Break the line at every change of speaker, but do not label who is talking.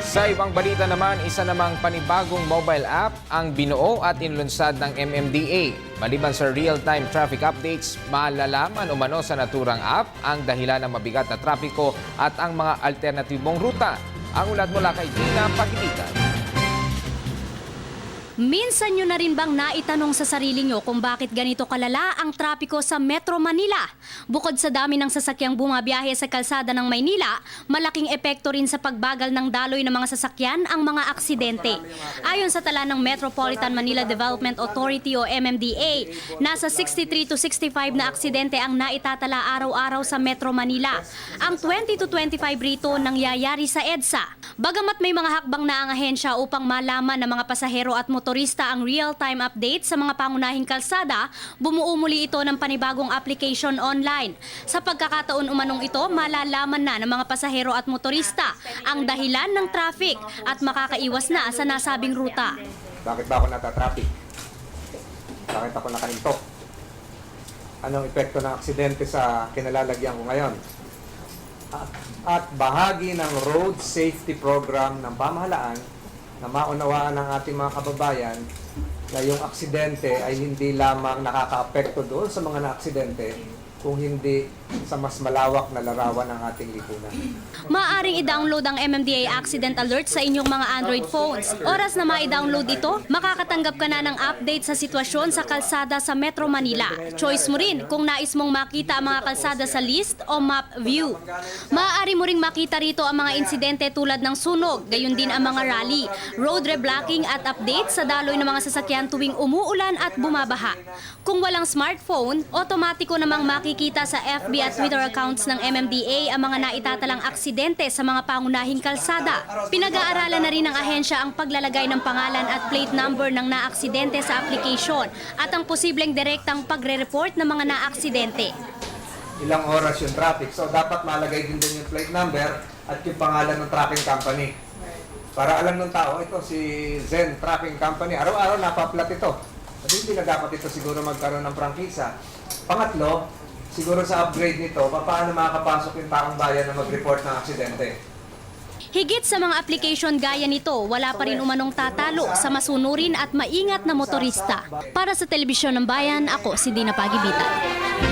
Sa ibang balita naman, isa namang panibagong mobile app ang binuo at inlunsad ng MMDA. Maliban sa real-time traffic updates, malalaman umano sa naturang app ang dahilan ng mabigat na trapiko at ang mga alternatibong ruta. Ang ulat mula kay Gina Pagilitan.
Minsan nyo na rin bang naitanong sa sarili nyo kung bakit ganito kalala ang trapiko sa Metro Manila? Bukod sa dami ng sasakyang bumabiyahe sa kalsada ng Maynila, malaking epekto rin sa pagbagal ng daloy ng mga sasakyan ang mga aksidente. Ayon sa tala ng Metropolitan Manila Development Authority o MMDA, nasa 63 to 65 na aksidente ang naitatala araw-araw sa Metro Manila. Ang 20 to 25 rito nangyayari sa EDSA. Bagamat may mga hakbang na ang ahensya upang malaman ng mga pasahero at motorista ang real-time update sa mga pangunahing kalsada, bumuo muli ito ng panibagong application online. Sa pagkakataon umanong ito, malalaman na ng mga pasahero at motorista ang dahilan ng traffic at makakaiwas na sa nasabing ruta.
Bakit ba ako natatraffic? Bakit ako nakahinto? Anong epekto ng aksidente sa kinalalagyan ko ngayon? At bahagi ng road safety program ng pamahalaan na maunawaan ng ating mga kababayan na yung aksidente ay hindi lamang nakakaapekto doon sa mga na-aksidente, kung hindi sa mas malawak na larawan ng ating lipunan.
Maaaring i-download ang MMDA Accident Alert sa inyong mga Android phones. Oras na ma-download ito, makakatanggap ka na ng update sa sitwasyon sa kalsada sa Metro Manila. Choice mo rin kung nais mong makita ang mga kalsada sa list o map view. Maaari mo ring makita rito ang mga insidente tulad ng sunog, gayon din ang mga rally, road reblocking at update sa daloy ng mga sasakyan tuwing umuulan at bumabaha. Kung walang smartphone, otomatiko namang makikita sa FB at Twitter accounts ng MMDA ang mga naitatalang aksidente sa mga pangunahing kalsada. Pinag-aaralan na rin ng ahensya ang paglalagay ng pangalan at plate number ng naaksidente sa application at ang posibleng direktang pagre-report ng mga naaksidente.
Ilang oras yung traffic, so dapat malagay din yung plate number at yung pangalan ng trucking company. Para alam ng tao, ito si Zen Trucking Company, araw-araw napaplat ito. At hindi na dapat ito siguro magkaroon ng prangkisa. Pangatlo, siguro sa upgrade nito, paano makakapasok yung taong bayan na mag-report ng aksidente?
Higit sa mga application gaya nito, wala pa rin umanong tatalo sa masunurin at maingat na motorista. Para sa Telebisyon ng Bayan, ako si Dina Pagibitan.